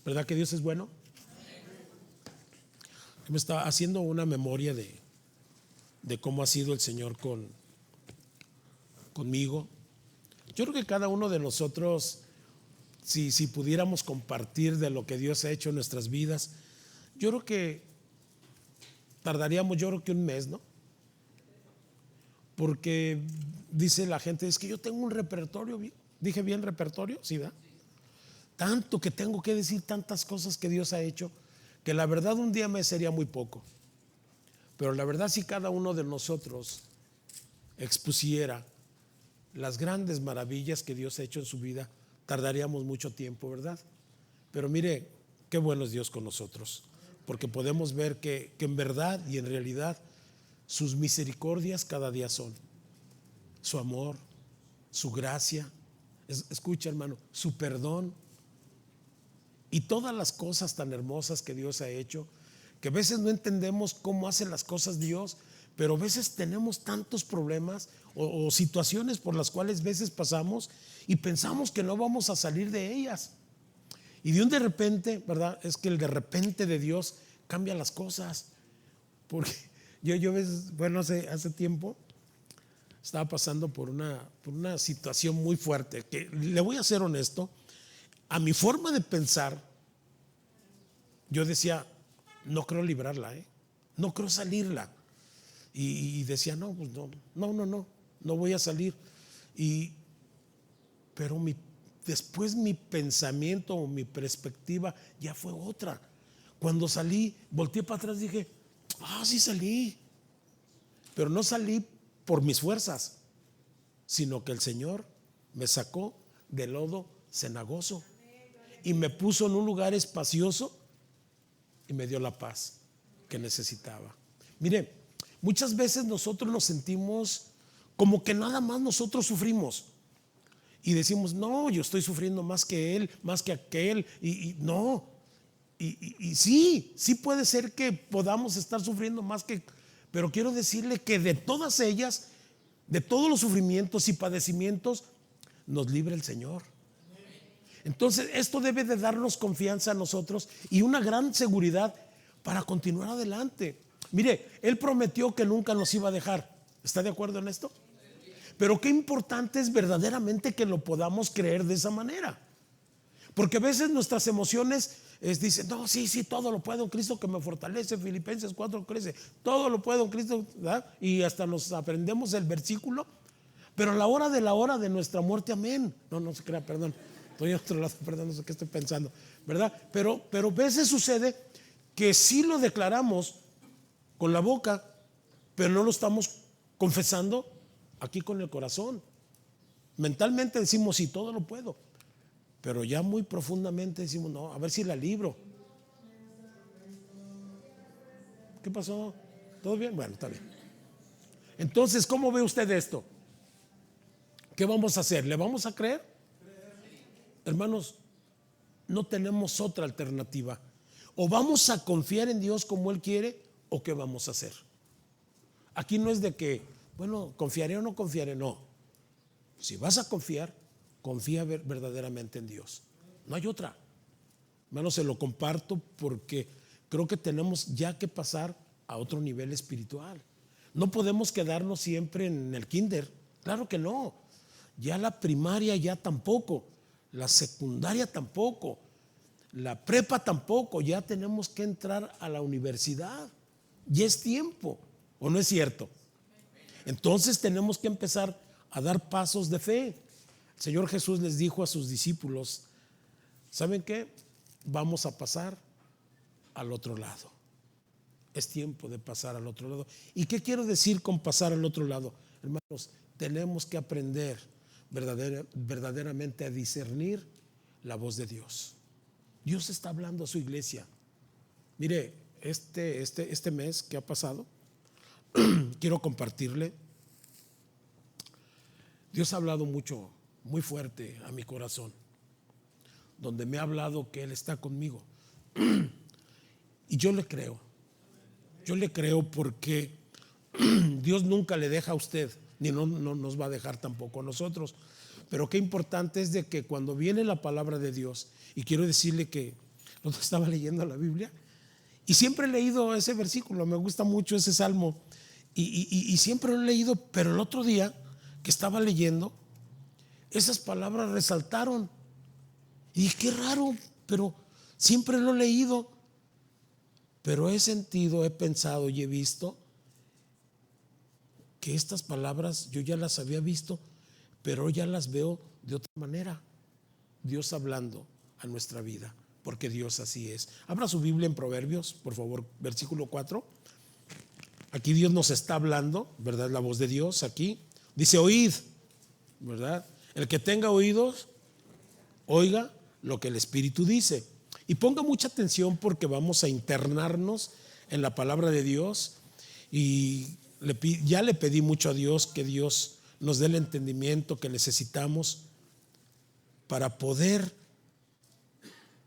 ¿Verdad que Dios es bueno? Me estaba haciendo una memoria de cómo ha sido el Señor conmigo. Yo creo que cada uno de nosotros, si pudiéramos compartir de lo que Dios ha hecho en nuestras vidas, yo creo que tardaríamos, yo creo que un mes, ¿no? Porque dice la gente, es que yo tengo un repertorio, dije bien repertorio, ¿sí, da? Tanto que tengo que decir, tantas cosas que Dios ha hecho, que la verdad un día me sería muy poco. Pero la verdad, si cada uno de nosotros expusiera las grandes maravillas que Dios ha hecho en su vida, tardaríamos mucho tiempo, ¿verdad? Pero mire, qué bueno es Dios con nosotros, porque podemos ver que en verdad y en realidad sus misericordias cada día son su amor, su gracia, escucha hermano, su perdón y todas las cosas tan hermosas que Dios ha hecho, que a veces no entendemos cómo hace las cosas Dios, pero a veces tenemos tantos problemas o situaciones por las cuales a veces pasamos y pensamos que no vamos a salir de ellas. Y de un de repente, ¿verdad? Es que el de repente de Dios cambia las cosas. Porque yo ves, bueno, hace tiempo estaba pasando por una situación muy fuerte, que le voy a ser honesto, a mi forma de pensar, yo decía, no creo librarla, no creo salirla. Y decía, no, pues no voy a salir. Pero después mi pensamiento o mi perspectiva ya fue otra. Cuando salí, volteé para atrás y dije, sí salí. Pero no salí por mis fuerzas, sino que el Señor me sacó del lodo cenagoso y me puso en un lugar espacioso y me dio la paz que necesitaba. Mire, muchas veces nosotros nos sentimos como que nada más nosotros sufrimos y decimos, no, yo estoy sufriendo más que él, más que aquel, y no, y sí puede ser que podamos estar sufriendo más que, pero quiero decirle que de todas ellas, de todos los sufrimientos y padecimientos, nos libre el Señor. Entonces esto debe de darnos confianza a nosotros y una gran seguridad para continuar adelante. Mire, Él prometió que nunca nos iba a dejar. ¿Está de acuerdo en esto? Pero qué importante es verdaderamente que lo podamos creer de esa manera. Porque a veces nuestras emociones dicen, no, sí, todo lo puedo en Cristo que me fortalece. Filipenses 4:13, todo lo puedo en Cristo, ¿verdad? Y hasta nos aprendemos el versículo. Pero a la hora de nuestra muerte, amén. No se crea, perdón. Estoy a otro lado, perdón, no sé qué estoy pensando, ¿verdad? Pero a veces sucede que sí lo declaramos con la boca, pero no lo estamos confesando aquí con el corazón. Mentalmente decimos, sí, todo lo puedo, pero ya muy profundamente decimos, no, a ver si la libro. ¿Qué pasó? ¿Todo bien? Bueno, está bien. Entonces, ¿cómo ve usted esto? ¿Qué vamos a hacer? ¿Le vamos a creer? Hermanos, no tenemos otra alternativa. O vamos a confiar en Dios como Él quiere, o ¿qué vamos a hacer? Aquí no es de que, bueno, confiaré o no confiaré, no. Si vas a confiar, confía verdaderamente en Dios. No hay otra. Hermano, se lo comparto porque creo que tenemos ya que pasar a otro nivel espiritual. No podemos quedarnos siempre en el kinder. Claro que no. Ya la primaria ya tampoco. La secundaria tampoco. La prepa tampoco. Ya tenemos que entrar a la universidad. Ya es tiempo. ¿O no es cierto? Entonces tenemos que empezar a dar pasos de fe. El Señor Jesús les dijo a sus discípulos, ¿saben qué? Vamos a pasar al otro lado. Es tiempo de pasar al otro lado. ¿Y qué quiero decir con pasar al otro lado? Hermanos, tenemos que aprender verdaderamente a discernir la voz de Dios. Dios está hablando a su iglesia. Mire, este mes que ha pasado, quiero compartirle. Dios ha hablado mucho, muy fuerte a mi corazón, donde me ha hablado que Él está conmigo. Y yo le creo porque Dios nunca le deja a usted, ni no nos va a dejar tampoco a nosotros. Pero qué importante es de que cuando viene la palabra de Dios, y quiero decirle que Estaba leyendo la Biblia y siempre he leído ese versículo, me gusta mucho ese salmo y siempre lo he leído, pero el otro día que estaba leyendo, esas palabras resaltaron y qué raro, pero siempre lo he leído, pero he sentido, he pensado y he visto que estas palabras yo ya las había visto, pero ya las veo de otra manera. Dios hablando a nuestra vida, porque Dios así es. Abra su Biblia en Proverbios, por favor, versículo 4. Aquí Dios nos está hablando, ¿verdad? La voz de Dios aquí. Dice, oíd, ¿verdad? El que tenga oídos, oiga lo que el Espíritu dice. Y ponga mucha atención porque vamos a internarnos en la palabra de Dios. Y ya le pedí mucho a Dios que Dios nos dé el entendimiento que necesitamos para poder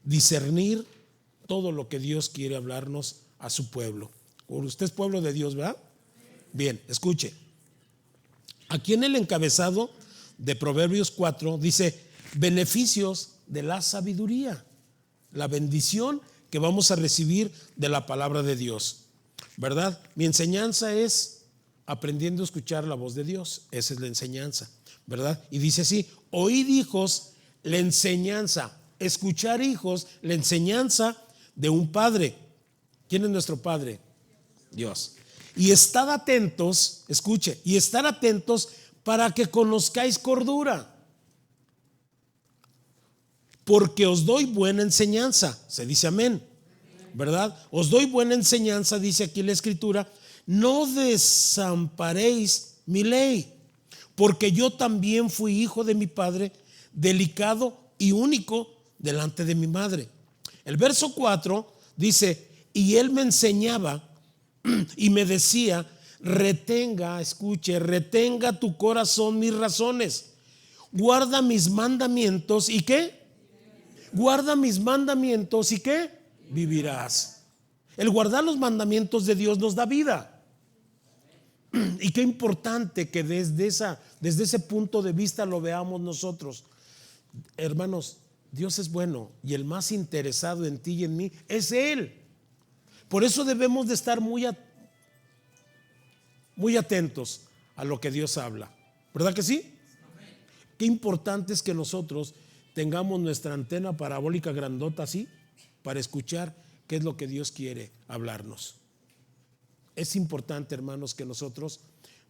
discernir todo lo que Dios quiere hablarnos a su pueblo. Usted es pueblo de Dios, ¿verdad? Bien, escuche. Aquí en el encabezado de Proverbios 4 dice beneficios de la sabiduría, la bendición que vamos a recibir de la palabra de Dios, ¿verdad? Mi enseñanza es aprendiendo a escuchar la voz de Dios. Esa es la enseñanza, ¿verdad? Y dice así, oíd hijos la enseñanza, escuchar hijos la enseñanza de un padre. ¿Quién es nuestro padre? Dios. Y estad atentos, escuche, y estar atentos para que conozcáis cordura, porque os doy buena enseñanza. Se dice amén, ¿verdad? Os doy buena enseñanza, dice aquí la escritura. No desamparéis mi ley, porque yo también fui hijo de mi padre, delicado y único delante de mi madre. El verso 4 dice, y él me enseñaba y me decía, retenga, escuche, retenga tu corazón mis razones, guarda mis mandamientos y ¿qué? Guarda mis mandamientos y ¿qué? Vivirás. El guardar los mandamientos de Dios nos da vida. Y qué importante que desde ese punto de vista lo veamos nosotros. Hermanos, Dios es bueno y el más interesado en ti y en mí es Él. Por eso debemos de estar muy atentos a lo que Dios habla, ¿verdad que sí? Qué importante es que nosotros tengamos nuestra antena parabólica grandota así para escuchar qué es lo que Dios quiere hablarnos. Es importante, hermanos, que nosotros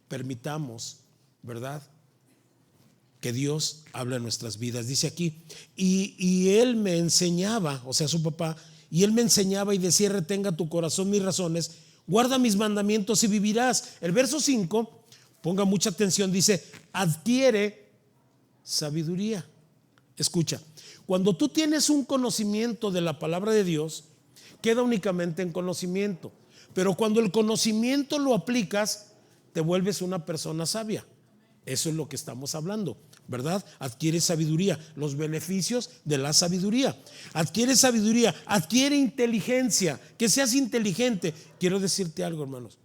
permitamos, ¿verdad?, que Dios hable en nuestras vidas. Dice aquí, y él me enseñaba, o sea, su papá, y él me enseñaba y decía, retenga tu corazón mis razones, guarda mis mandamientos y vivirás. El verso 5, ponga mucha atención, dice, adquiere sabiduría. Escucha, cuando tú tienes un conocimiento de la palabra de Dios, queda únicamente en conocimiento, pero cuando el conocimiento lo aplicas, te vuelves una persona sabia. Eso es lo que estamos hablando, ¿verdad? Adquiere sabiduría, los beneficios de la sabiduría. Adquiere sabiduría, adquiere inteligencia, que seas inteligente. Quiero decirte algo, hermanos.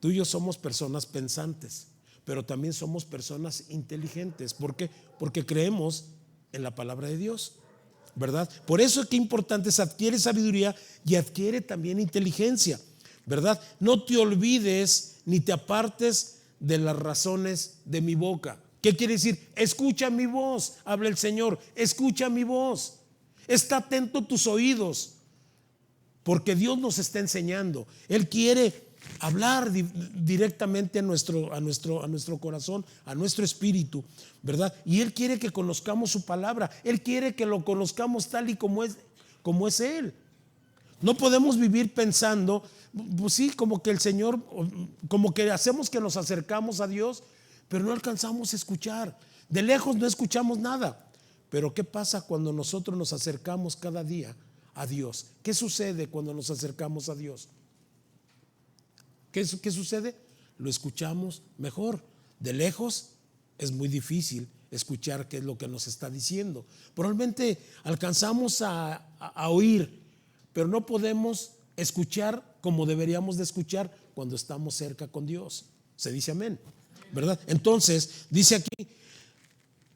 Tú y yo somos personas pensantes, pero también somos personas inteligentes. ¿Por qué? Porque creemos en la palabra de Dios, ¿verdad? Por eso es que importante es adquiere sabiduría y adquiere también inteligencia, ¿verdad? No te olvides ni te apartes de las razones de mi boca. ¿Qué quiere decir? Escucha mi voz, habla el Señor, escucha mi voz. Está atento tus oídos, porque Dios nos está enseñando. Él quiere hablar directamente a nuestro corazón, a nuestro espíritu, ¿verdad? Y Él quiere que conozcamos su palabra. Él quiere que lo conozcamos tal y como es Él. No podemos vivir pensando, pues sí, como que el Señor, como que hacemos que nos acercamos a Dios, pero no alcanzamos a escuchar. De lejos no escuchamos nada. Pero ¿qué pasa cuando nosotros nos acercamos cada día a Dios? ¿Qué sucede cuando nos acercamos a Dios? ¿Qué sucede? Lo escuchamos mejor. De lejos es muy difícil escuchar qué es lo que nos está diciendo. Probablemente alcanzamos a oír, pero no podemos escuchar como deberíamos de escuchar cuando estamos cerca con Dios. Se dice amén, ¿verdad? Entonces, dice aquí,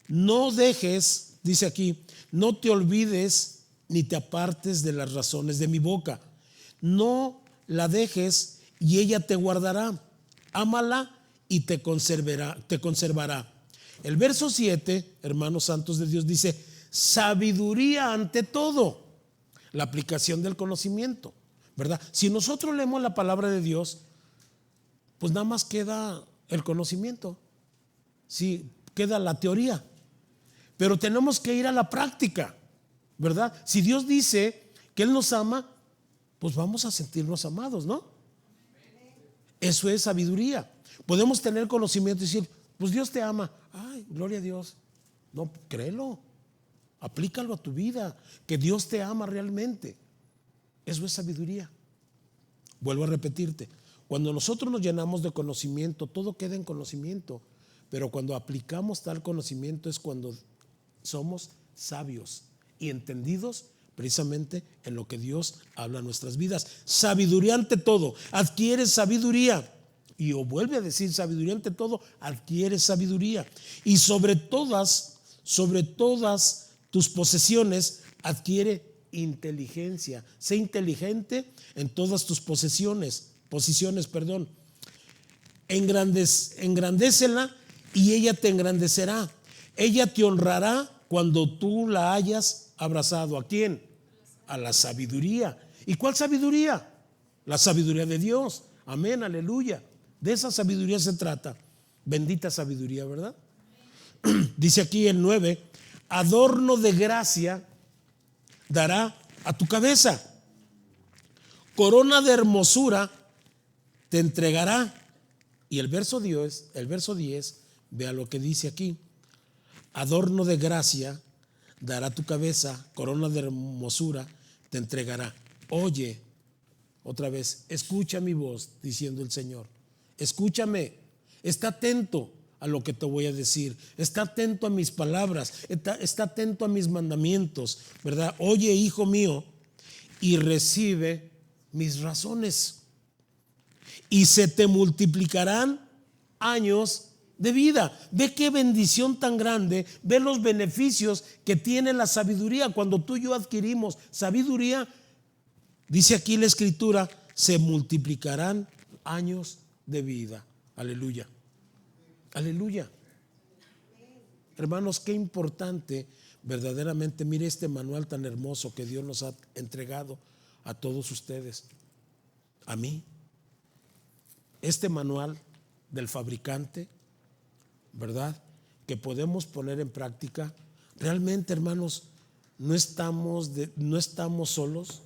no dejes, dice aquí, no te olvides ni te apartes de las razones de mi boca. No la dejes y ella te guardará. Ámala y te conservará. El verso 7, hermanos santos de Dios, dice: sabiduría ante todo. La aplicación del conocimiento, ¿verdad? Si nosotros leemos la palabra de Dios, pues nada más queda el conocimiento, sí, queda la teoría, pero tenemos que ir a la práctica, ¿verdad? Si Dios dice que Él nos ama, pues vamos a sentirnos amados, ¿no? Eso es sabiduría. Podemos tener conocimiento y decir, pues Dios te ama. Ay, gloria a Dios. No, créelo, aplícalo a tu vida, que Dios te ama realmente. Eso es sabiduría. Vuelvo a repetirte, cuando nosotros nos llenamos de conocimiento, todo queda en conocimiento, pero cuando aplicamos tal conocimiento es cuando somos sabios y entendidos precisamente en lo que Dios habla en nuestras vidas. Sabiduría ante todo, adquieres sabiduría. Y vuelve a decir, sabiduría ante todo, adquieres sabiduría. Y sobre todas tus posesiones adquiere inteligencia. Sé inteligente en todas tus posiciones, engrandécela y ella te engrandecerá. Ella te honrará cuando tú la hayas abrazado. ¿A quién? A la sabiduría. ¿Y cuál sabiduría? La sabiduría de Dios. Amén, aleluya. De esa sabiduría se trata. Bendita sabiduría, ¿verdad? Dice aquí el 9: adorno de gracia dará a tu cabeza, corona de hermosura te entregará. Y el verso 10, vea lo que dice aquí: adorno de gracia dará tu cabeza, corona de hermosura te entregará. Oye, otra vez, escucha mi voz, diciendo el Señor. Escúchame, está atento a lo que te voy a decir, está atento a mis palabras, está atento a mis mandamientos, ¿verdad? Oye, hijo mío, y recibe mis razones, y se te multiplicarán años de vida. Ve qué bendición tan grande, ve los beneficios que tiene la sabiduría. Cuando tú y yo adquirimos sabiduría, dice aquí la escritura, se multiplicarán años de vida. Aleluya, aleluya. Hermanos, qué importante verdaderamente. Mire este manual tan hermoso que Dios nos ha entregado a todos ustedes, a mí. Este manual del fabricante, ¿verdad?, que podemos poner en práctica. Realmente, hermanos, no estamos solos,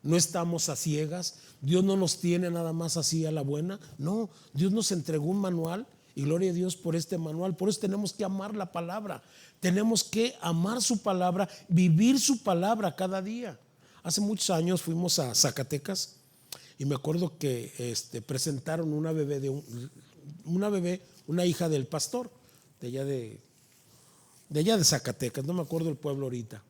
no estamos a ciegas. Dios no nos tiene nada más así a la buena. No, Dios nos entregó un manual y gloria a Dios por este manual. Por eso tenemos que amar la palabra, tenemos que amar su palabra, vivir su palabra cada día. Hace muchos años fuimos a Zacatecas y me acuerdo que presentaron una bebé, una hija del pastor de allá de Zacatecas, no me acuerdo el pueblo ahorita,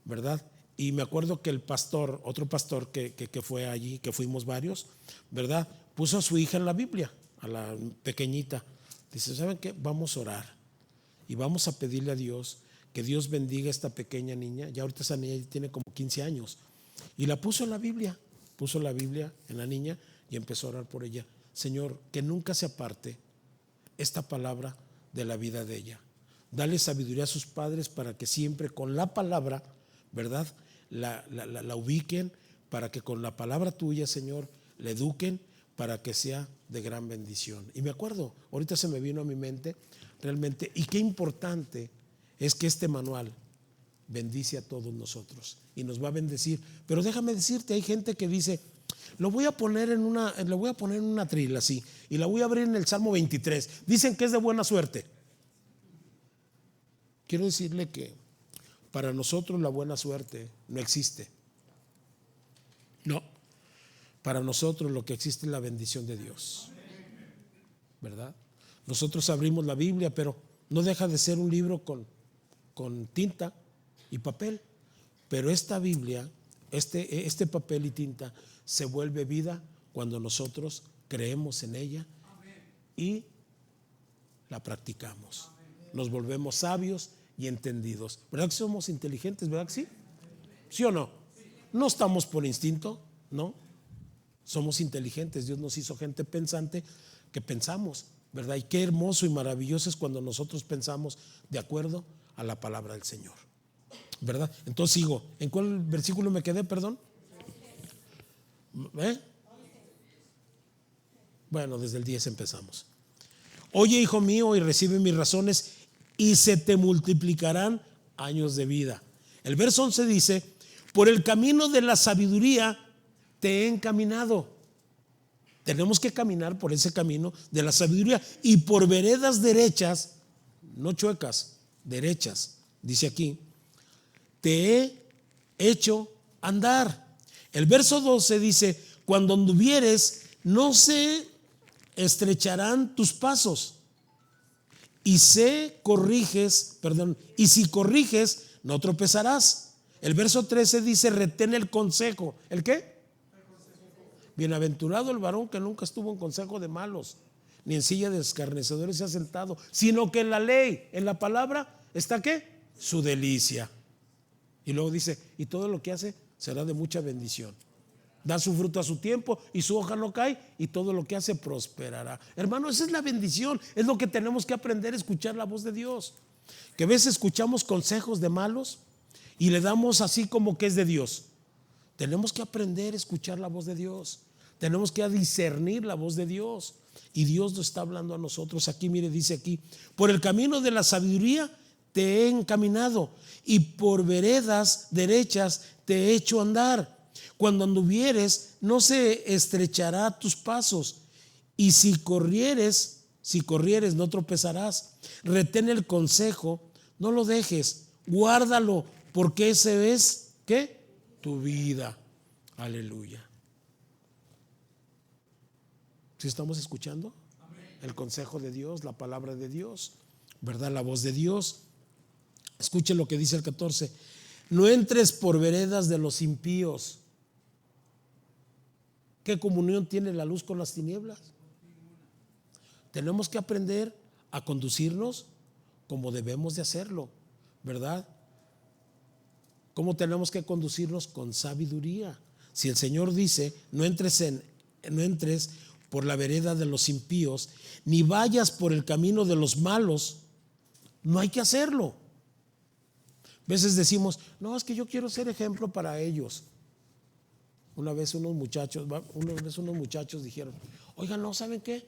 ¿verdad? Y me acuerdo que el pastor, otro pastor que fue allí, que fuimos varios, ¿verdad?, puso a su hija en la Biblia, a la pequeñita. Dice, ¿saben qué? Vamos a orar y vamos a pedirle a Dios que Dios bendiga a esta pequeña niña. Ya ahorita esa niña tiene como 15 años y la puso en la Biblia, puso la Biblia en la niña y empezó a orar por ella. Señor, que nunca se aparte esta palabra de la vida de ella. Dale sabiduría a sus padres para que siempre con la palabra, ¿verdad?, la ubiquen, para que con la palabra tuya, Señor, la eduquen para que sea de gran bendición. Y me acuerdo, ahorita se me vino a mi mente realmente, y qué importante es que este manual bendice a todos nosotros y nos va a bendecir. Pero déjame decirte, hay gente que dice, lo voy a poner en una trila así y la voy a abrir en el Salmo 23. Dicen que es de buena suerte. Quiero decirle que para nosotros la buena suerte no existe. No, para nosotros lo que existe es la bendición de Dios, ¿verdad? Nosotros abrimos la Biblia, pero no deja de ser un libro con tinta y papel. Pero esta Biblia, este papel y tinta se vuelve vida cuando nosotros creemos en ella y la practicamos. Nos volvemos sabios y entendidos. ¿Verdad que somos inteligentes? ¿Verdad que sí? ¿Sí o no? No estamos por instinto, no. Somos inteligentes. Dios nos hizo gente pensante que pensamos, ¿verdad? Y qué hermoso y maravilloso es cuando nosotros pensamos de acuerdo a la palabra del Señor, ¿verdad? Entonces sigo. ¿En cuál versículo me quedé, perdón? Bueno, desde el 10 empezamos. Oye, hijo mío, y recibe mis razones, y se te multiplicarán años de vida. El verso 11 dice: por el camino de la sabiduría te he encaminado. Tenemos que caminar por ese camino de la sabiduría, y por veredas derechas, no chuecas, derechas, dice aquí, te he hecho andar. El verso 12 dice: cuando anduvieres, no se estrecharán tus pasos, y si corriges, no tropezarás. El verso 13 dice: retén el consejo. ¿El qué? Bienaventurado el varón que nunca estuvo en consejo de malos, ni en silla de escarnecedores se ha sentado, sino que en la ley, en la palabra, ¿está qué? Su delicia. Y luego dice: y todo lo que hace será de mucha bendición. Da su fruto a su tiempo, y su hoja no cae, y todo lo que hace prosperará. Hermano, esa es la bendición. Es lo que tenemos que aprender a escuchar la voz de Dios. Que a veces escuchamos consejos de malos y le damos así como que es de Dios. Tenemos que aprender a escuchar la voz de Dios. Tenemos que discernir la voz de Dios. Y Dios nos está hablando a nosotros aquí. Mire, dice aquí: por el camino de la sabiduría te he encaminado, y por veredas derechas te he hecho andar. Cuando anduvieres, no se estrechará tus pasos, y si corrieres, no tropezarás. Retén el consejo, no lo dejes, guárdalo, porque ese es, ¿qué? Tu vida. Aleluya. ¿Sí estamos escuchando? El consejo de Dios, la palabra de Dios, ¿verdad? La voz de Dios. Escuche lo que dice el 14: no entres por veredas de los impíos. ¿Qué comunión tiene la luz con las tinieblas? Tenemos que aprender a conducirnos como debemos de hacerlo, ¿verdad? ¿Cómo tenemos que conducirnos? Con sabiduría. Si el Señor dice: no entres por la vereda de los impíos, ni vayas por el camino de los malos, no hay que hacerlo. A veces decimos: no, es que yo quiero ser ejemplo para ellos. Una vez unos muchachos dijeron: oigan, no, ¿saben qué?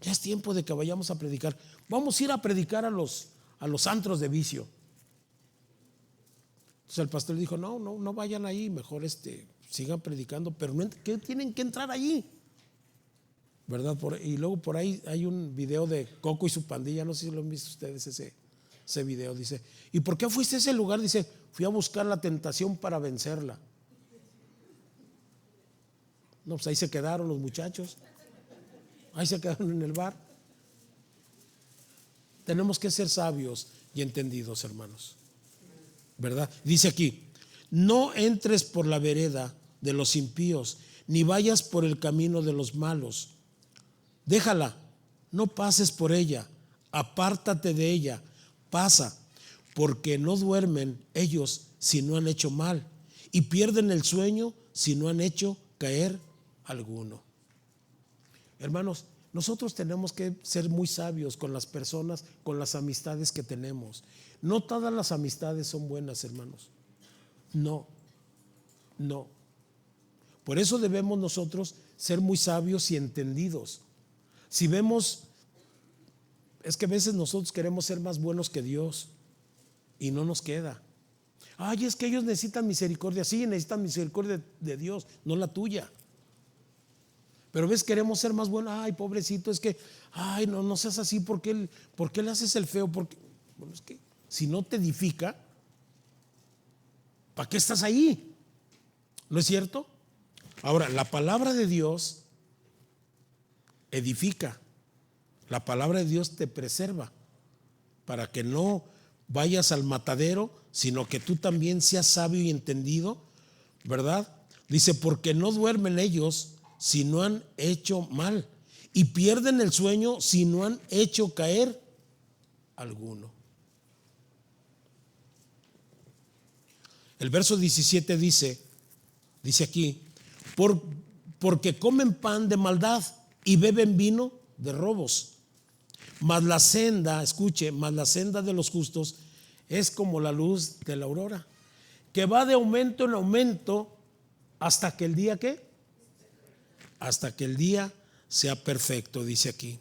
Ya es tiempo de que vayamos a predicar. Vamos a ir a predicar a los antros de vicio. Entonces el pastor dijo: no vayan ahí, mejor sigan predicando, pero no, que tienen que entrar allí, ¿verdad? Y luego por ahí hay un video de Coco y su pandilla, no sé si lo han visto ustedes ese video. Dice: ¿y por qué fuiste a ese lugar? Dice: fui a buscar la tentación para vencerla. No, pues ahí se quedaron los muchachos, ahí se quedaron en el bar. Tenemos que ser sabios y entendidos, hermanos, ¿verdad? Dice aquí: no entres por la vereda de los impíos, ni vayas por el camino de los malos. Déjala, no pases por ella, apártate de ella, pasa, porque no duermen ellos si no han hecho mal, y pierden el sueño si no han hecho caer alguno. Hermanos, nosotros tenemos que ser muy sabios con las personas, con las amistades que tenemos. No todas las amistades son buenas, hermanos. No. Por eso debemos nosotros ser muy sabios y entendidos. Si vemos, es que a veces nosotros queremos ser más buenos que Dios y no nos queda. Ay, es que ellos necesitan misericordia. Sí, necesitan misericordia de Dios, no la tuya. Pero ves, queremos ser más buenos. Ay, pobrecito, es que, ay, no seas así. ¿Por qué le haces el feo? Porque, bueno, es que si no te edifica, ¿para qué estás ahí? ¿No es cierto? Ahora, la palabra de Dios edifica. La palabra de Dios te preserva para que no vayas al matadero, sino que tú también seas sabio y entendido, ¿verdad? Dice: porque no duermen ellos si no han hecho mal, y pierden el sueño si no han hecho caer alguno. El verso 17 dice aquí, porque comen pan de maldad y beben vino de robos. Mas la senda, escuche, mas la senda de los justos es como la luz de la aurora, que va de aumento en aumento hasta que el día ¿qué? Hasta que el día sea perfecto, dice aquí.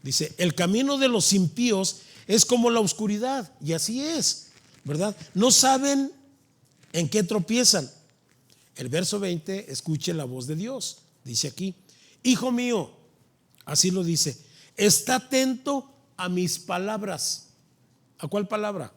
Dice, el camino de los impíos es como la oscuridad, y así es, ¿verdad? No saben en qué tropiezan. El verso 20, escuche la voz de Dios, dice aquí, hijo mío, así lo dice, está atento a mis palabras. ¿A cuál palabra?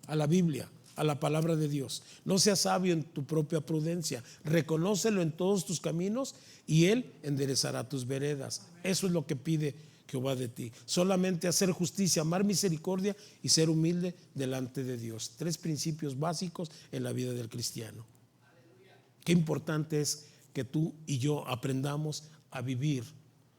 A la Biblia, a la palabra de Dios. No seas sabio en tu propia prudencia, reconócelo en todos tus caminos y Él enderezará tus veredas. Eso es lo que pide Jehová de ti, solamente hacer justicia, amar misericordia y ser humilde delante de Dios. 3 principios básicos en la vida del cristiano. Qué importante es que tú y yo aprendamos a vivir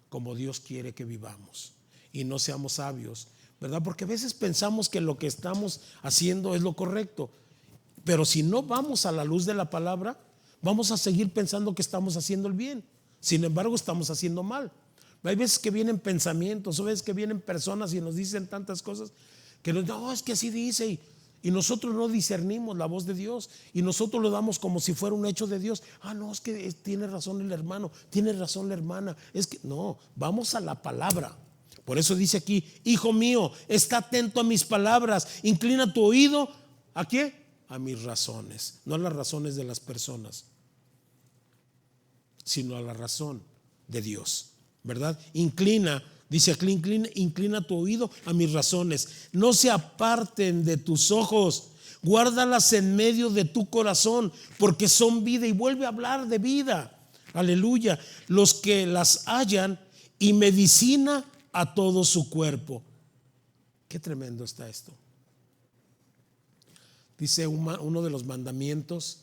como Dios quiere que vivamos y no seamos sabios, ¿verdad? Porque a veces pensamos que lo que estamos haciendo es lo correcto, pero si no vamos a la luz de la palabra, vamos a seguir pensando que estamos haciendo el bien. Sin embargo, estamos haciendo mal. Hay veces que vienen pensamientos, o veces que vienen personas y nos dicen tantas cosas que no, es que así dice, y nosotros no discernimos la voz de Dios y nosotros lo damos como si fuera un hecho de Dios. No, es que tiene razón el hermano, tiene razón la hermana. Es que no, vamos a la palabra. Por eso dice aquí, hijo mío, está atento a mis palabras, inclina tu oído, ¿a qué? A mis razones, no a las razones de las personas, sino a la razón de Dios, ¿verdad? Inclina, dice aquí, inclina tu oído a mis razones, no se aparten de tus ojos, guárdalas en medio de tu corazón, porque son vida. Y vuelve a hablar de vida, aleluya, los que las hallan y medicina a todo su cuerpo. Qué tremendo está esto. Dice uno de los mandamientos,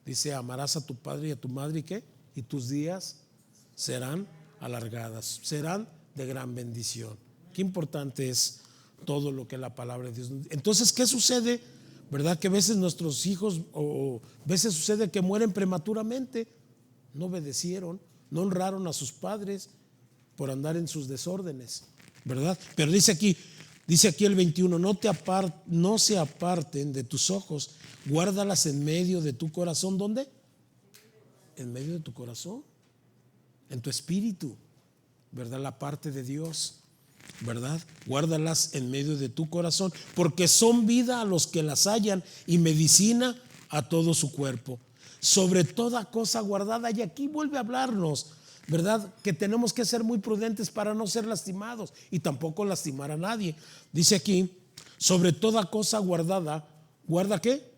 dice, amarás a tu padre y a tu madre, ¿y qué? Y tus días serán alargadas, serán de gran bendición. Qué importante es todo lo que la palabra de Dios. Entonces, ¿qué sucede? ¿Verdad? Que a veces nuestros hijos, o a veces sucede que mueren prematuramente, no obedecieron, no honraron a sus padres por andar en sus desórdenes, ¿verdad? Pero dice aquí el 21, no se aparten de tus ojos, guárdalas en medio de tu corazón. ¿Dónde? En medio de tu corazón, en tu espíritu, ¿verdad? La parte de Dios, ¿verdad? Guárdalas en medio de tu corazón, porque son vida a los que las hallan y medicina a todo su cuerpo. Sobre toda cosa guardada, y aquí vuelve a hablarnos, ¿verdad? Que tenemos que ser muy prudentes para no ser lastimados y tampoco lastimar a nadie. Dice aquí, sobre toda cosa guardada, ¿guarda qué?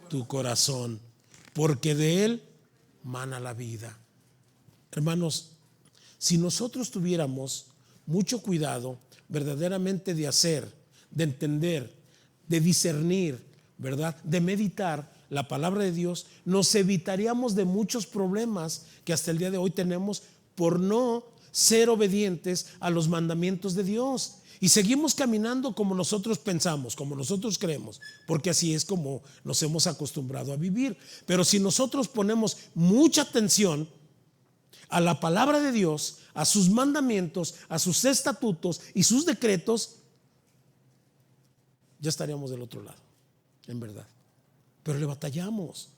Tu corazón, porque de él mana la vida. Hermanos, si nosotros tuviéramos mucho cuidado verdaderamente de hacer, de entender, de discernir, ¿verdad? De meditar la palabra de Dios, nos evitaríamos de muchos problemas que hasta el día de hoy tenemos por no ser obedientes a los mandamientos de Dios. Y seguimos caminando como nosotros pensamos, como nosotros creemos, porque así es como nos hemos acostumbrado a vivir. Pero si nosotros ponemos mucha atención a la palabra de Dios, a sus mandamientos, a sus estatutos y sus decretos, ya estaríamos del otro lado, en verdad. Pero le batallamos,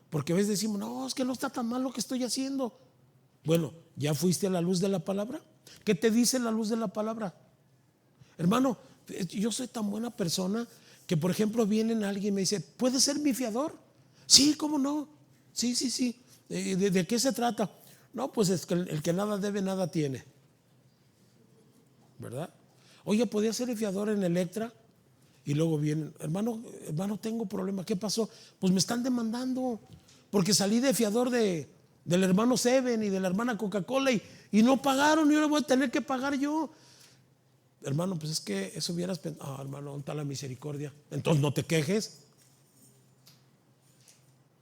porque a veces decimos, no, es que no está tan mal lo que estoy haciendo. Bueno, ¿ya fuiste a la luz de la palabra? ¿Qué te dice la luz de la palabra? Hermano, yo soy tan buena persona que, por ejemplo, viene alguien y me dice, ¿puede ser mi fiador? Sí, ¿cómo no? Sí. ¿De qué se trata? No, pues es que el que nada debe, nada tiene, ¿verdad? Oye, ¿podía ser el fiador en Electra? Y luego vienen, hermano, tengo problema. ¿Qué pasó? Pues me están demandando porque salí de fiador del hermano Seven y de la hermana Coca-Cola y no pagaron, y ahora voy a tener que pagar yo. Hermano, pues es que eso hubieras pensado, hermano, ¿dónde está la misericordia? Entonces no te quejes.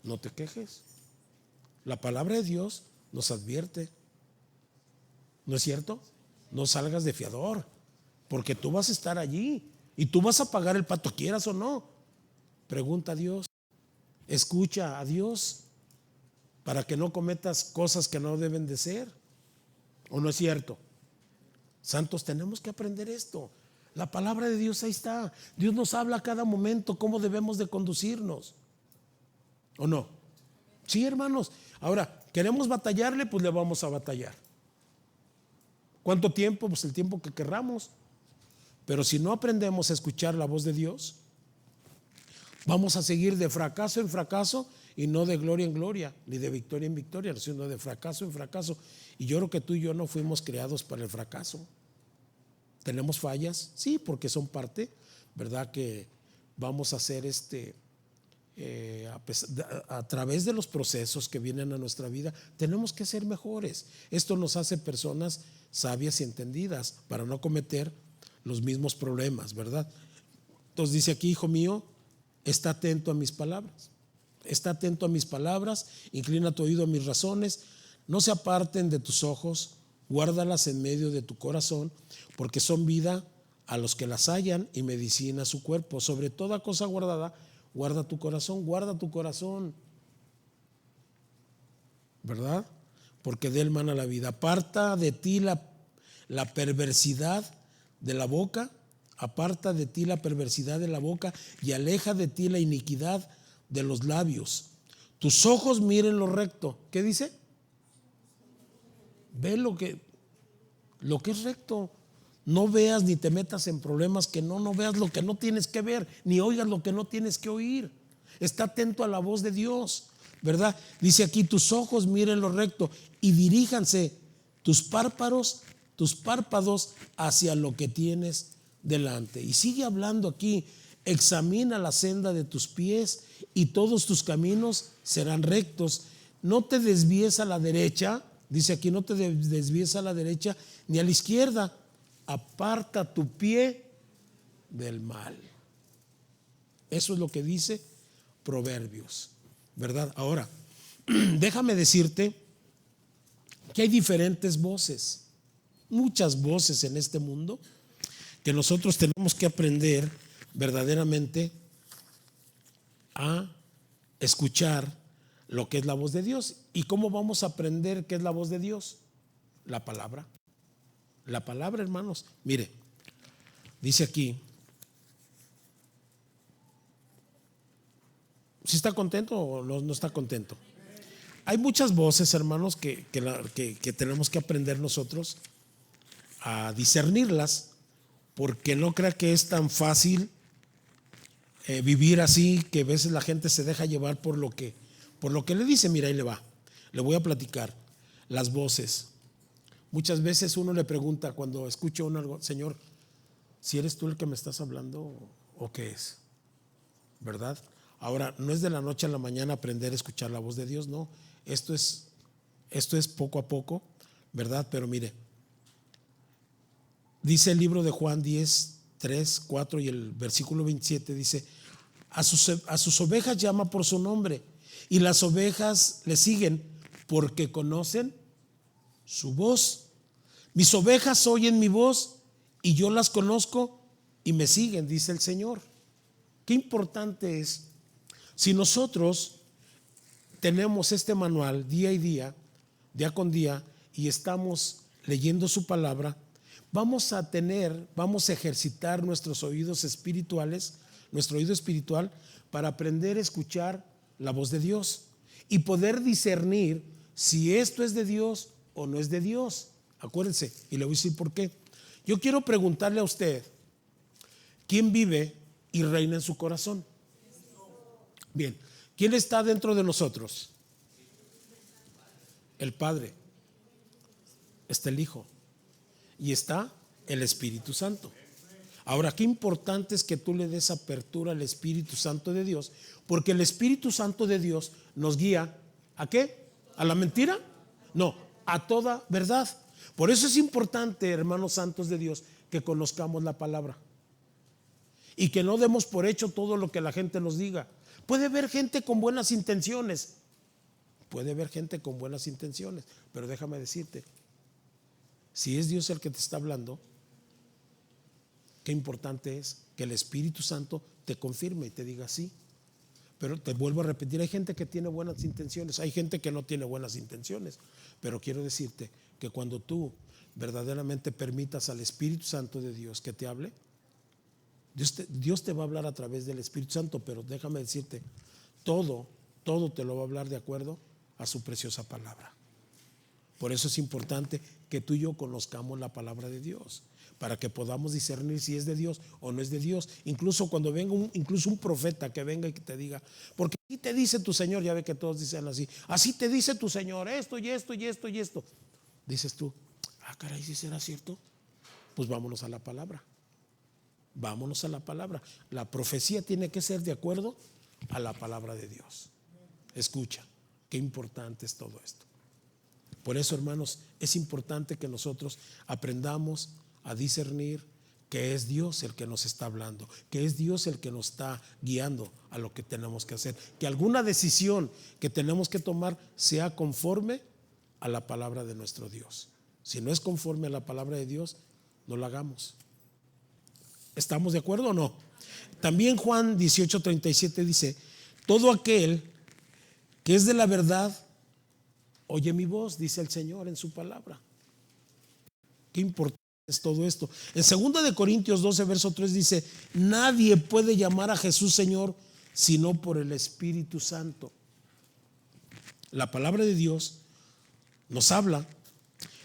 No te quejes. La palabra de Dios nos advierte, ¿no es cierto? No salgas de fiador, porque tú vas a estar allí y tú vas a pagar el pato, quieras o no. Pregunta a Dios, Escucha a Dios para que no cometas cosas que no deben de ser. ¿O no es cierto? Santos, tenemos que aprender esto. La palabra de Dios ahí está. Dios nos habla a cada momento cómo debemos de conducirnos. ¿O no? Sí, hermanos. Ahora, ¿queremos batallarle? Pues le vamos a batallar. ¿Cuánto tiempo? Pues el tiempo que querramos. Pero si no aprendemos a escuchar la voz de Dios, vamos a seguir de fracaso en fracaso y no de gloria en gloria, ni de victoria en victoria, sino de fracaso en fracaso. Y yo creo que tú y yo no fuimos creados para el fracaso. ¿Tenemos fallas? Sí, porque son parte, ¿verdad? Que vamos a hacer a través de los procesos que vienen a nuestra vida, tenemos que ser mejores. Esto nos hace personas sabias y entendidas para no cometer los mismos problemas, ¿verdad? Entonces dice aquí, hijo mío, está atento a mis palabras. Está atento a mis palabras, inclina tu oído a mis razones, no se aparten de tus ojos, guárdalas en medio de tu corazón, porque son vida a los que las hallan y medicina a su cuerpo. Sobre toda cosa guardada, guarda tu corazón, ¿verdad? Porque de él mana la vida. Aparta de ti la perversidad de la boca, aparta de ti la perversidad de la boca y aleja de ti la iniquidad de los labios. Tus ojos miren lo recto. ¿Qué dice? Ve lo que es recto. No veas ni te metas en problemas que no veas lo que no tienes que ver, ni oigas lo que no tienes que oír. Está atento a la voz de Dios, ¿verdad? Dice aquí, tus ojos miren lo recto y diríjanse tus párpados hacia lo que tienes delante. Y sigue hablando aquí, examina la senda de tus pies y todos tus caminos serán rectos. No te desvíes a la derecha, dice aquí, no te desvíes a la derecha ni a la izquierda. Aparta tu pie del mal. Eso es lo que dice Proverbios, ¿verdad? Ahora, déjame decirte que hay diferentes voces, muchas voces en este mundo que nosotros tenemos que aprender verdaderamente a escuchar lo que es la voz de Dios. ¿Y cómo vamos a aprender qué es la voz de Dios? La palabra. La palabra, hermanos. Mire, dice aquí, ¿si está contento o no está contento? Hay muchas voces, hermanos, que tenemos que aprender nosotros a discernirlas, porque no crea que es tan fácil vivir así, que a veces la gente se deja llevar por lo que le dice. Mira, ahí le voy a platicar las voces. Muchas veces uno le pregunta cuando escucha algo, Señor, si eres tú el que me estás hablando o qué es, ¿verdad? Ahora, no es de la noche a la mañana aprender a escuchar la voz de Dios, no. Esto es poco a poco, ¿verdad? Pero mire, dice el libro de Juan 10, 3, 4 y el versículo 27, dice, a sus ovejas llama por su nombre y las ovejas le siguen porque conocen su voz. Mis ovejas oyen mi voz y yo las conozco y me siguen, dice el Señor. Qué importante es, si nosotros tenemos este manual día con día, y estamos leyendo su palabra, vamos a ejercitar nuestros oídos espirituales, nuestro oído espiritual, para aprender a escuchar la voz de Dios y poder discernir si esto es de Dios o no es de Dios. Acuérdense, y le voy a decir por qué. Yo quiero preguntarle a usted, ¿quién vive y reina en su corazón? Bien, ¿quién está dentro de nosotros? El Padre, está el Hijo y está el Espíritu Santo. Ahora, qué importante es que tú le des apertura al Espíritu Santo de Dios, porque el Espíritu Santo de Dios nos guía ¿a qué? ¿A la mentira? No, a toda verdad. Por eso es importante, hermanos santos de Dios, que conozcamos la palabra y que no demos por hecho todo lo que la gente nos diga. Puede haber gente con buenas intenciones, pero déjame decirte, si es Dios el que te está hablando, qué importante es que el Espíritu Santo te confirme y te diga sí, Pero te vuelvo a repetir, hay gente que tiene buenas intenciones, hay gente que no tiene buenas intenciones, pero quiero decirte que cuando tú verdaderamente permitas al Espíritu Santo de Dios que te hable, Dios te va a hablar a través del Espíritu Santo, pero déjame decirte, todo te lo va a hablar de acuerdo a su preciosa palabra. Por eso es importante que tú y yo conozcamos la palabra de Dios, para que podamos discernir si es de Dios o no es de Dios. Incluso cuando venga incluso un profeta que venga y que te diga, porque así te dice tu Señor, ya ve que todos dicen así te dice tu Señor, esto y esto y esto y esto. Dices tú, caray, ¿sí será cierto? Pues vámonos a la palabra. Vámonos a la palabra. La profecía tiene que ser de acuerdo a la palabra de Dios. Escucha, qué importante es todo esto. Por eso, hermanos, es importante que nosotros aprendamos a discernir que es Dios el que nos está hablando, que es Dios el que nos está guiando a lo que tenemos que hacer, que alguna decisión que tenemos que tomar sea conforme a la palabra de nuestro Dios. Si no es conforme a la palabra de Dios, no la hagamos. ¿Estamos de acuerdo o no? También Juan 18:37 dice, todo aquel que es de la verdad oye mi voz, dice el Señor en su palabra. Qué importante es todo esto. En 2 de Corintios 12 verso 3 dice, nadie puede llamar a Jesús Señor sino por el Espíritu Santo. La palabra de Dios nos habla.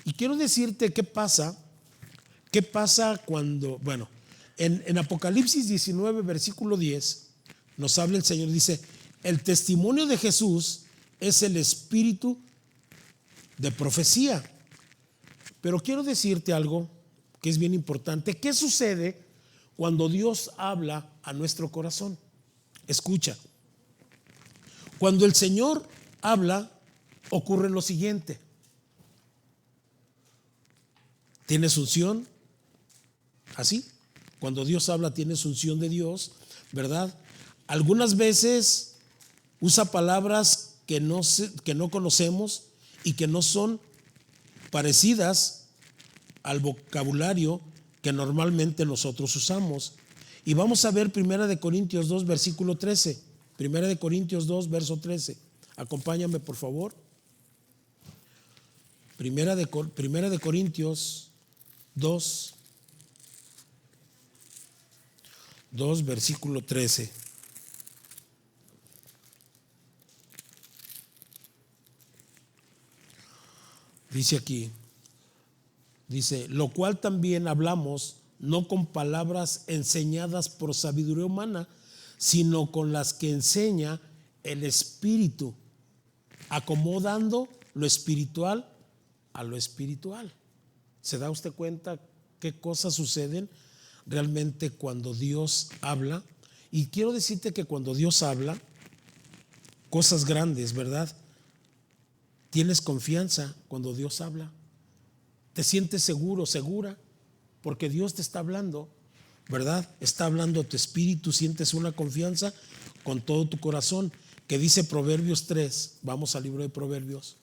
Y quiero decirte qué pasa cuando, bueno, en Apocalipsis 19 versículo 10 nos habla el Señor, dice, el testimonio de Jesús es el espíritu de profecía. Pero quiero decirte algo que es bien importante. ¿Qué sucede cuando Dios habla a nuestro corazón? Escucha, cuando el Señor habla, ocurre lo siguiente. ¿Tienes unción? Así, cuando Dios habla, tienes unción de Dios, ¿verdad? Algunas veces usa palabras que no conocemos y que no son parecidas al vocabulario que normalmente nosotros usamos. Y vamos a ver 1 Corintios 2 versículo 13. 1 Corintios 2 verso 13. Acompáñame por favor. 1 Corintios 2 versículo 13. Dice aquí, dice, lo cual también hablamos no con palabras enseñadas por sabiduría humana, sino con las que enseña el Espíritu, acomodando lo espiritual a lo espiritual. ¿Se da usted cuenta qué cosas suceden realmente cuando Dios habla? Y quiero decirte que cuando Dios habla, cosas grandes, ¿verdad? Tienes confianza cuando Dios habla. Te sientes seguro, segura, porque Dios te está hablando, ¿verdad? Está hablando tu espíritu, sientes una confianza con todo tu corazón. Que dice Proverbios 3. Vamos al libro de Proverbios.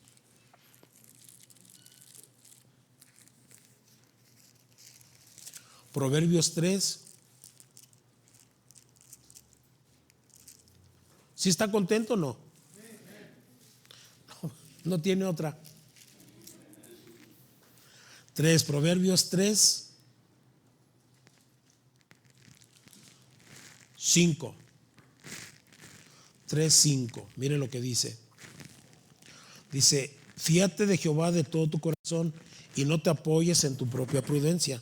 Proverbios 3. ¿Sí está contento o no? No tiene otra. 3, Proverbios 3, 5. 3, 5. Mire lo que dice. Dice, fíate de Jehová de todo tu corazón y no te apoyes en tu propia prudencia.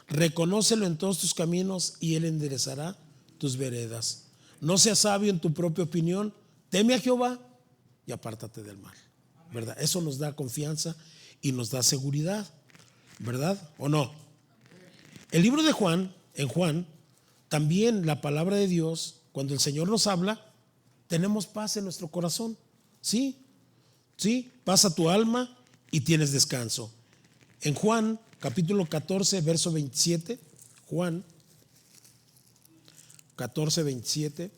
Reconócelo en todos tus caminos y Él enderezará tus veredas. No seas sabio en tu propia opinión, teme a Jehová y apártate del mal. ¿Verdad? Eso nos da confianza y nos da seguridad, ¿verdad? ¿O no? El libro de Juan, en Juan, también la palabra de Dios, cuando el Señor nos habla, tenemos paz en nuestro corazón. Sí, sí, pasa tu alma y tienes descanso. En Juan, capítulo 14, verso 27, Juan 14, 27.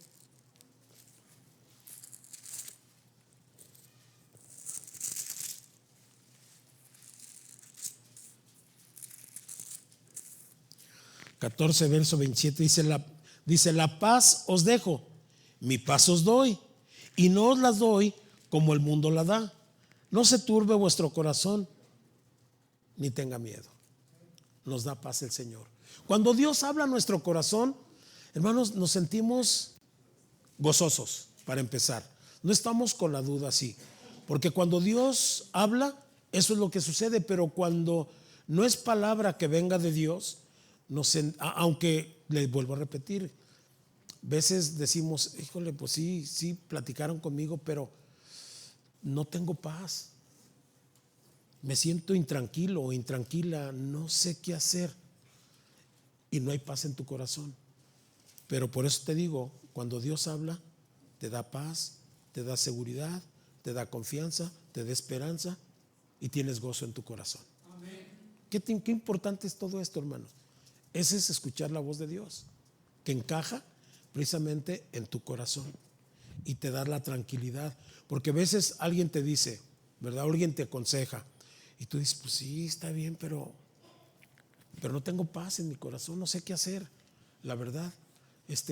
Verso 27 dice la paz os dejo, mi paz os doy, y no os las doy como el mundo la da. No se turbe vuestro corazón, ni tenga miedo. Nos da paz el Señor. Cuando Dios habla a nuestro corazón, hermanos, nos sentimos gozosos, para empezar. No estamos con la duda así, porque cuando Dios habla, eso es lo que sucede. Pero cuando no es palabra que venga de Dios, aunque les vuelvo a repetir, veces decimos, híjole, pues sí platicaron conmigo, pero no tengo paz, me siento intranquilo o intranquila, no sé qué hacer, y no hay paz en tu corazón. Pero por eso te digo, cuando Dios habla, te da paz, te da seguridad, te da confianza, te da esperanza, y tienes gozo en tu corazón. Qué importante es todo esto, hermanos. Ese es escuchar la voz de Dios, que encaja precisamente en tu corazón y te da la tranquilidad. Porque a veces alguien te dice, ¿verdad? Alguien te aconseja y tú dices, pues sí, está bien, pero no tengo paz en mi corazón, no sé qué hacer. La verdad,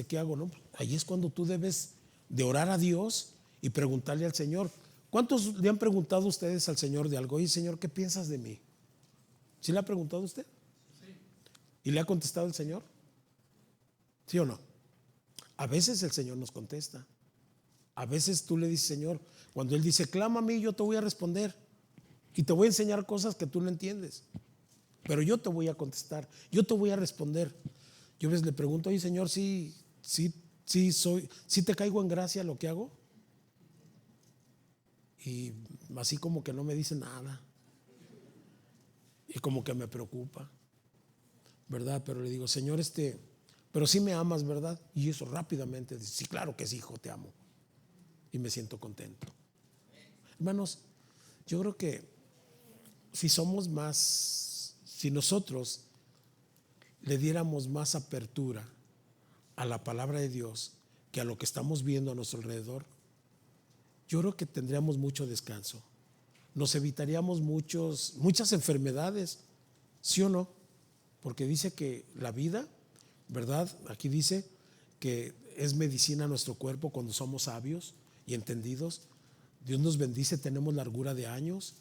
¿qué hago? No, ahí es cuando tú debes de orar a Dios y preguntarle al Señor. ¿Cuántos le han preguntado ustedes al Señor de algo? Oye, Señor, ¿qué piensas de mí? ¿Sí le ha preguntado usted? ¿Y le ha contestado el Señor? ¿Sí o no? A veces el Señor nos contesta. A veces tú le dices, Señor, cuando Él dice, clama a mí, yo te voy a responder y te voy a enseñar cosas que tú no entiendes, pero yo te voy a contestar, yo te voy a responder. Yo a veces le pregunto, oye, Señor, sí te caigo en gracia lo que hago. Y así como que no me dice nada y como que me preocupa, ¿verdad? Pero le digo, Señor, pero sí me amas, ¿verdad? Y eso rápidamente dice, sí, claro que sí, hijo, te amo. Y me siento contento. Hermanos, yo creo que si nosotros le diéramos más apertura a la palabra de Dios que a lo que estamos viendo a nuestro alrededor, yo creo que tendríamos mucho descanso. Nos evitaríamos muchas enfermedades, ¿sí o no? Porque dice que la vida, ¿verdad? Aquí dice que es medicina a nuestro cuerpo cuando somos sabios y entendidos. Dios nos bendice, tenemos largura de años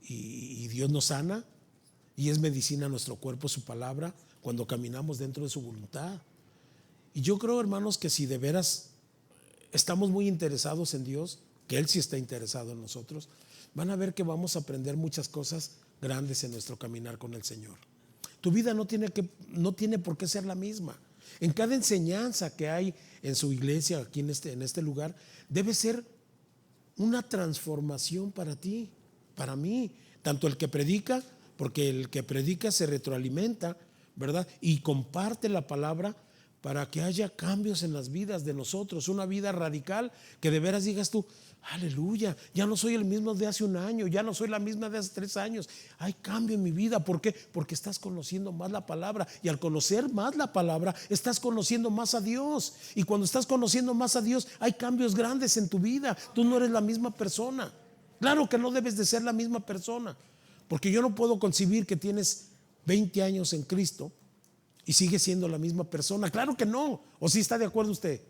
y Dios nos sana, y es medicina a nuestro cuerpo su palabra cuando caminamos dentro de su voluntad. Y yo creo, hermanos, que si de veras estamos muy interesados en Dios, que Él sí está interesado en nosotros, van a ver que vamos a aprender muchas cosas grandes en nuestro caminar con el Señor. Tu vida no tiene por qué ser la misma. En cada enseñanza que hay en su iglesia, aquí en este lugar, debe ser una transformación para ti, para mí, tanto el que predica, porque el que predica se retroalimenta, ¿verdad? Y comparte la palabra para que haya cambios en las vidas de nosotros, una vida radical que de veras digas tú, aleluya, ya no soy el mismo de hace un año, ya no soy la misma de hace 3 años, hay cambio en mi vida. ¿Por qué? Porque estás conociendo más la palabra, y al conocer más la palabra estás conociendo más a Dios, y cuando estás conociendo más a Dios hay cambios grandes en tu vida. Tú no eres la misma persona. Claro que no debes de ser la misma persona, porque yo no puedo concebir que tienes 20 años en Cristo y sigues siendo la misma persona. Claro que no. ¿O sí está de acuerdo usted?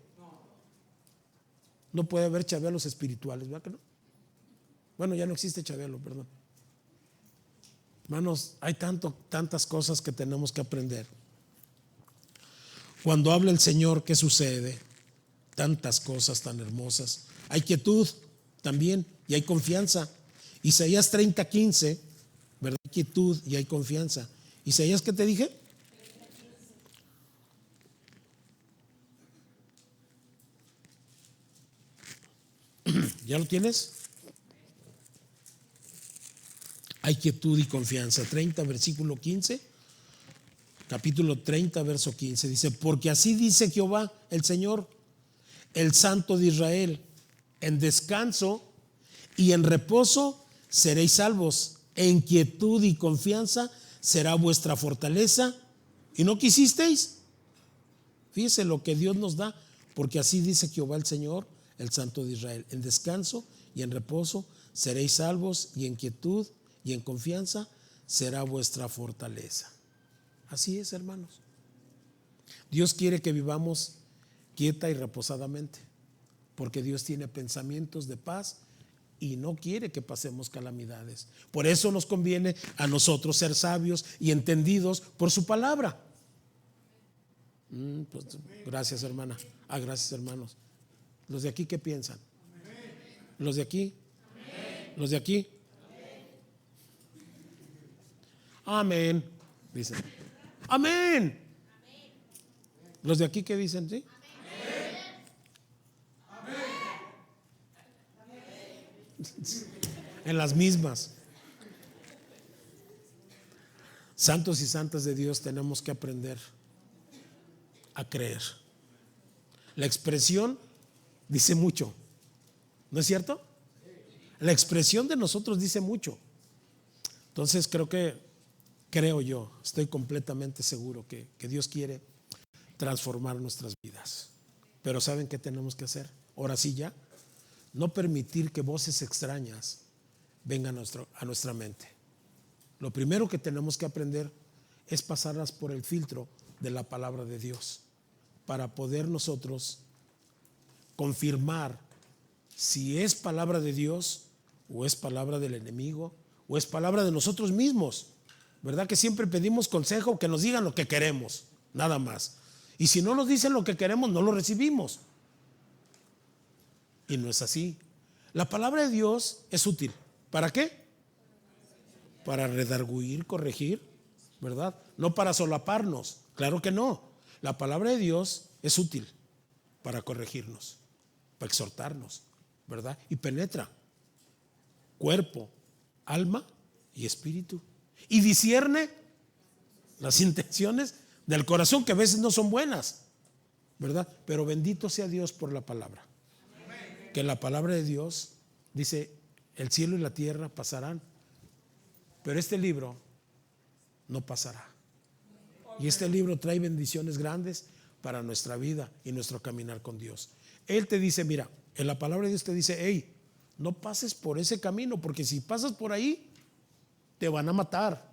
No puede haber chabelos espirituales, ¿verdad que no? Bueno, ya no existe chabelo, perdón. Hermanos, hay tantas cosas que tenemos que aprender. Cuando habla el Señor, ¿qué sucede? Tantas cosas tan hermosas. Hay quietud también y hay confianza. Isaías 30:15, ¿verdad? Quietud y hay confianza. Isaías, ¿qué te dije? ¿Ya lo tienes? Hay quietud y confianza. 30, versículo 15. Capítulo 30, verso 15. Dice, porque así dice Jehová, el Señor, el Santo de Israel, en descanso y en reposo seréis salvos, en quietud y confianza será vuestra fortaleza. ¿Y no quisisteis? Fíjese lo que Dios nos da, porque así dice Jehová el Señor, el Santo de Israel, en descanso y en reposo seréis salvos, y en quietud y en confianza será vuestra fortaleza. Así es, hermanos. Dios quiere que vivamos quieta y reposadamente. porque Dios tiene pensamientos de paz y no quiere que pasemos calamidades. Por eso nos conviene a nosotros ser sabios y entendidos por su palabra. Pues, gracias, hermana. Gracias, hermanos. ¿Los de aquí qué piensan? ¿Los de aquí? ¿Los de aquí? Amén. Dicen. Amén. ¿Los de aquí qué dicen? ¿Sí? En las mismas. Santos y santas de Dios, tenemos que aprender a creer. La expresión dice mucho, ¿no es cierto? La expresión de nosotros dice mucho. Entonces creo yo, estoy completamente seguro que Dios quiere transformar nuestras vidas. Pero ¿saben qué tenemos que hacer? Ahora sí ya, no permitir que voces extrañas vengan a nuestra mente. Lo primero que tenemos que aprender es pasarlas por el filtro de la palabra de Dios para poder nosotros confirmar si es palabra de Dios o es palabra del enemigo o es palabra de nosotros mismos. ¿Verdad que siempre pedimos consejo, que nos digan lo que queremos, nada más? Y si no nos dicen lo que queremos, no lo recibimos. Y no es así. La palabra de Dios es útil. ¿Para qué? Para redarguir, corregir, ¿verdad? No para solaparnos, claro que no. La palabra de Dios es útil para corregirnos, para exhortarnos, ¿verdad? Y penetra cuerpo, alma y espíritu. Y discierne las intenciones del corazón, que a veces no son buenas, ¿verdad? Pero bendito sea Dios por la palabra. Que la palabra de Dios dice: el cielo y la tierra pasarán, pero este libro no pasará. Y este libro trae bendiciones grandes para nuestra vida y nuestro caminar con Dios. Él te dice, mira, en la palabra de Dios te dice: hey, no pases por ese camino, porque si pasas por ahí te van a matar.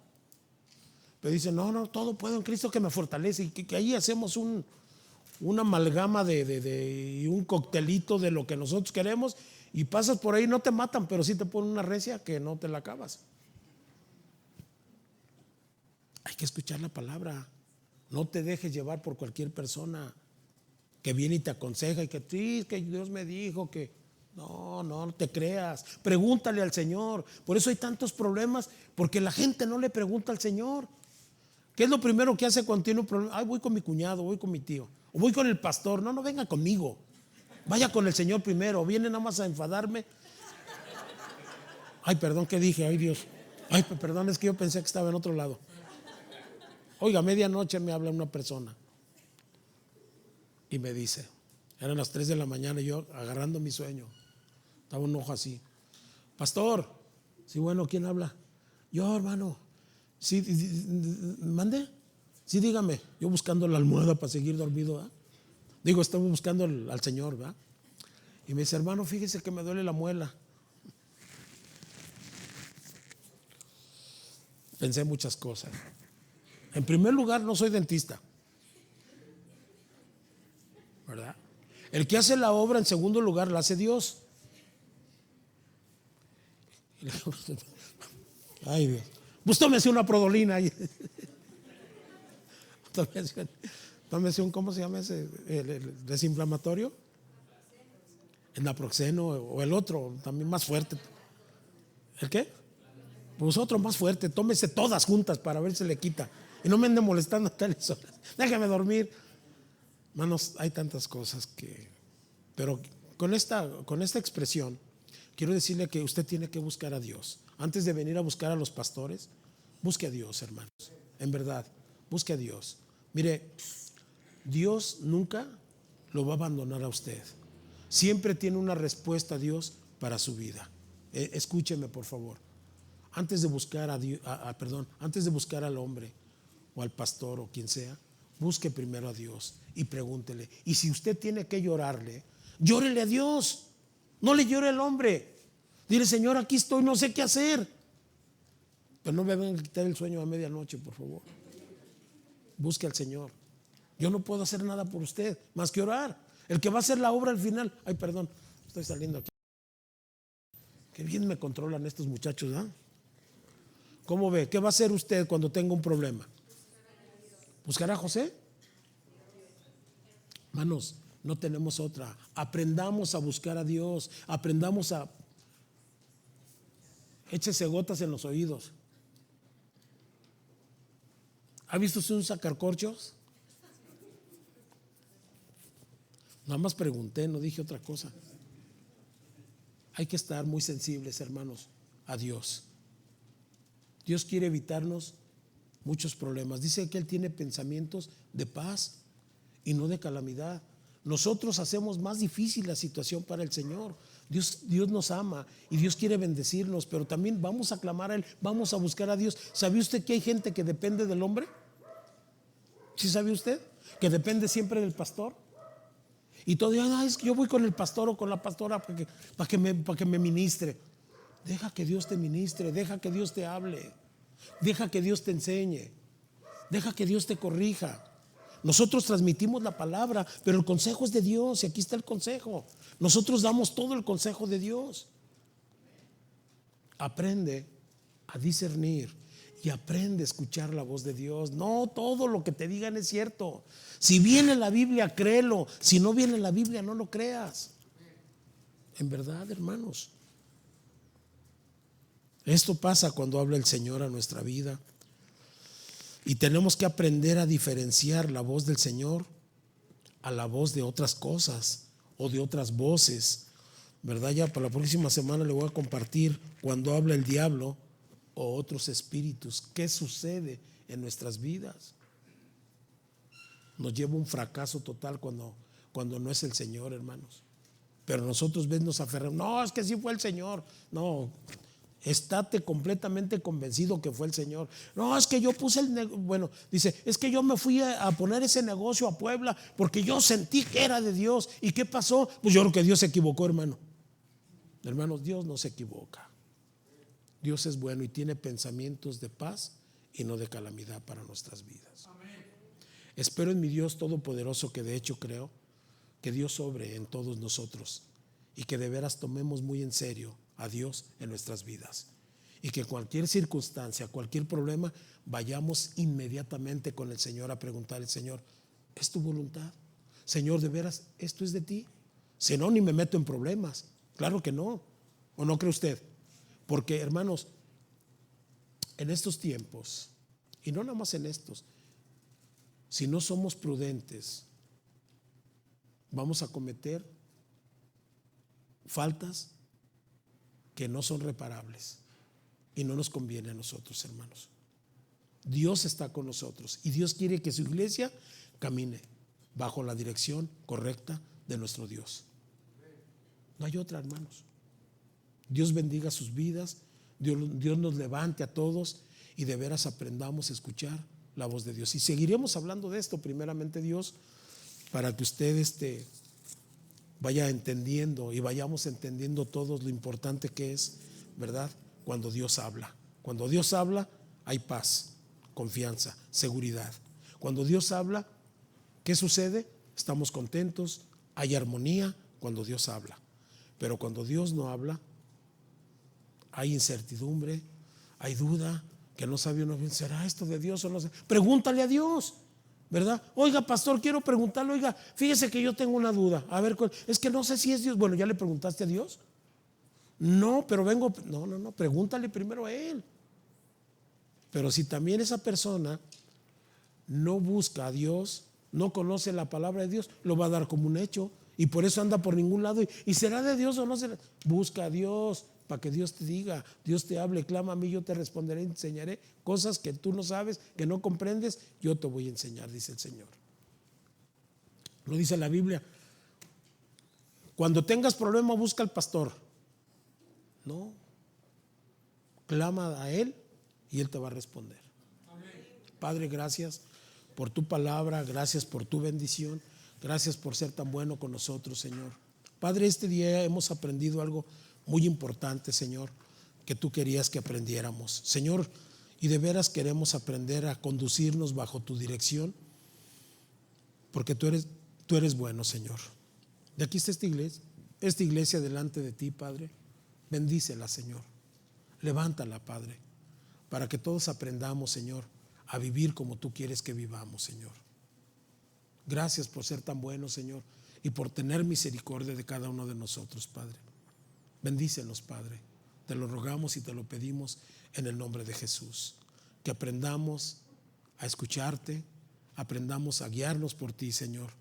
Pero dice: no, todo puedo en Cristo que me fortalece. Y que ahí hacemos una amalgama y un coctelito de lo que nosotros queremos, y pasas por ahí, no te matan, pero sí te ponen una recia que no te la acabas. Hay que escuchar la palabra. No te dejes llevar por cualquier persona que viene y te aconseja y que sí, que Dios me dijo que no te creas. Pregúntale al Señor. Por eso hay tantos problemas, porque la gente no le pregunta al Señor. ¿Qué es lo primero que hace cuando tiene un problema? Ay, voy con mi cuñado, voy con mi tío, o voy con el pastor. No venga conmigo, vaya con el Señor primero. Viene nada más a enfadarme. Ay, perdón, ¿qué dije? Ay, Dios. Ay, perdón, es que yo pensé que estaba en otro lado. Oiga, medianoche me habla una persona y me dice, eran las 3 de la mañana, y yo agarrando mi sueño, estaba un ojo así: pastor. Sí, bueno, ¿quién habla? Yo, hermano. Sí, ¿mande? Sí, dígame. Yo buscando la almohada para seguir dormido, ¿verdad? Digo, estaba buscando al Señor, ¿verdad? Y me dice: hermano, fíjese que me duele la muela. Pensé muchas cosas. En primer lugar, no soy dentista, ¿verdad? El que hace la obra, en segundo lugar, la hace Dios. Ay, Dios. Pues tómese una prodolina. Tómese un, ¿cómo se llama ese? El desinflamatorio. El naproxeno o el otro, también más fuerte. ¿El qué? Pues otro más fuerte. Tómese todas juntas para ver si le quita. Y no me ande molestando a tales horas. Déjame dormir. Hermanos, hay tantas cosas pero con esta expresión quiero decirle que usted tiene que buscar a Dios. Antes de venir a buscar a los pastores, busque a Dios, hermanos. En verdad, busque a Dios. Mire, Dios nunca lo va a abandonar a usted. Siempre tiene una respuesta a Dios para su vida. Escúcheme, por favor. Antes de buscar antes de buscar al hombre o al pastor o quien sea, busque primero a Dios y pregúntele. Y si usted tiene que llorarle, llórele a Dios. No le llore al hombre. Dile: Señor, aquí estoy, no sé qué hacer. Pero no me vengan a quitar el sueño a medianoche, por favor. Busque al Señor. Yo no puedo hacer nada por usted más que orar. El que va a hacer la obra al final. Ay, perdón, estoy saliendo aquí. Qué bien me controlan estos muchachos, ¿ah? ¿Cómo ve? ¿Qué va a hacer usted cuando tenga un problema? ¿Buscará a José? Hermanos, no tenemos otra. Aprendamos a buscar a Dios. Aprendamos a... Échese gotas en los oídos. ¿Ha visto usted un sacarcorchos? Nada más pregunté, no dije otra cosa. Hay que estar muy sensibles, hermanos, a Dios. Dios quiere evitarnos muchos problemas. Dice que Él tiene pensamientos de paz y no de calamidad. Nosotros hacemos más difícil la situación para el Señor. Dios nos ama y Dios quiere bendecirnos, pero también vamos a clamar a Él, vamos a buscar a Dios. ¿Sabe usted que hay gente que depende del hombre? ¿Sí sabe usted? Que depende siempre del pastor. Y todavía, es que yo voy con el pastor o con la pastora para que me ministre. Deja que Dios te ministre, deja que Dios te hable, deja que Dios te enseñe, deja que Dios te corrija. Nosotros transmitimos la palabra, pero el consejo es de Dios y aquí está el consejo. Nosotros damos todo el consejo de Dios. Aprende a discernir y aprende a escuchar la voz de Dios. No todo lo que te digan es cierto. Si viene la Biblia, créelo. Si no viene la Biblia, no lo creas. En verdad, hermanos, esto pasa cuando habla el Señor a nuestra vida. Y tenemos que aprender a diferenciar la voz del Señor a la voz de otras cosas o de otras voces, ¿verdad? Ya para la próxima semana le voy a compartir cuando habla el diablo o otros espíritus, qué sucede en nuestras vidas. Nos lleva un fracaso total cuando no es el Señor, hermanos. Pero nosotros nos aferramos, no, es que sí fue el Señor. No, estate completamente convencido que fue el Señor. No, es que yo puse bueno, dice, es que yo me fui a poner ese negocio a Puebla porque yo sentí que era de Dios. ¿Y qué pasó? Pues yo creo que Dios se equivocó, hermano. Hermanos, Dios no se equivoca. Dios es bueno y tiene pensamientos de paz y no de calamidad para nuestras vidas. Amén. Espero en mi Dios todopoderoso, que de hecho creo que Dios obre en todos nosotros y que de veras tomemos muy en serio a Dios en nuestras vidas y que cualquier circunstancia, cualquier problema, vayamos inmediatamente con el Señor a preguntarle: Señor, ¿es tu voluntad? Señor, ¿de veras esto es de ti? Si no, ni me meto en problemas. Claro que no. ¿O no cree usted? Porque, hermanos, en estos tiempos, y no nada más en estos, si no somos prudentes, vamos a cometer faltas que no son reparables y no nos conviene a nosotros, hermanos. Dios está con nosotros y Dios quiere que su iglesia camine bajo la dirección correcta de nuestro Dios. No hay otra, hermanos. Dios bendiga sus vidas, Dios nos levante a todos y de veras aprendamos a escuchar la voz de Dios. Y seguiremos hablando de esto, primeramente Dios, para que usted vaya entendiendo y vayamos entendiendo todos lo importante que es, ¿verdad? Cuando Dios habla. Cuando Dios habla, hay paz, confianza, seguridad. Cuando Dios habla, ¿qué sucede? Estamos contentos, hay armonía cuando Dios habla. Pero cuando Dios no habla, hay incertidumbre, hay duda, que no sabe uno, ¿será esto de Dios o no? Pregúntale a Dios, ¿verdad? Oiga, pastor, quiero preguntarle, oiga, fíjese que yo tengo una duda. A ver, es que no sé si es Dios. Bueno, ¿ya le preguntaste a Dios? No, pero vengo, no, pregúntale primero a Él. Pero si también esa persona no busca a Dios, no conoce la palabra de Dios, lo va a dar como un hecho y por eso anda por ningún lado. ¿Y será de Dios o no será? Busca a Dios para que Dios te diga, Dios te hable, clama a mí, yo te responderé, enseñaré cosas que tú no sabes, que no comprendes, yo te voy a enseñar, dice el Señor. Lo dice la Biblia. Cuando tengas problema, busca al pastor. No, clama a Él y Él te va a responder. Padre, gracias por tu palabra, gracias por tu bendición, gracias por ser tan bueno con nosotros, Señor. Padre, este día hemos aprendido algo muy importante, Señor, que tú querías que aprendiéramos, Señor, y de veras queremos aprender a conducirnos bajo tu dirección, porque tú eres bueno, Señor. Y aquí está esta iglesia delante de ti, Padre. Bendícela, Señor. Levántala, Padre, para que todos aprendamos, Señor, a vivir como tú quieres que vivamos, Señor. Gracias por ser tan bueno, Señor, y por tener misericordia de cada uno de nosotros, Padre. Bendícenos, Padre. Te lo rogamos y te lo pedimos en el nombre de Jesús. Que aprendamos a escucharte, aprendamos a guiarnos por ti, Señor,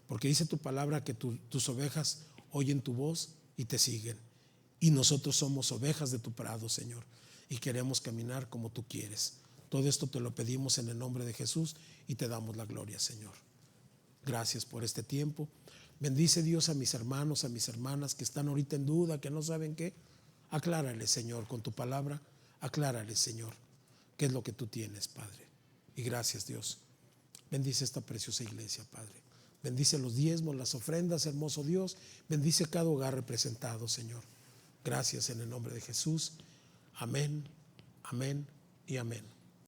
porque dice tu palabra que tus ovejas oyen tu voz y te siguen. Y nosotros somos ovejas de tu prado, Señor, y queremos caminar como tú quieres. Todo esto te lo pedimos en el nombre de Jesús y te damos la gloria, Señor. Gracias por este tiempo. Bendice, Dios, a mis hermanos, a mis hermanas que están ahorita en duda, que no saben qué. Aclárales, Señor, con tu palabra. Aclárales, Señor, qué es lo que tú tienes, Padre. Y gracias, Dios. Bendice esta preciosa iglesia, Padre. Bendice los diezmos, las ofrendas, hermoso Dios. Bendice cada hogar representado, Señor. Gracias en el nombre de Jesús. Amén, amén y amén.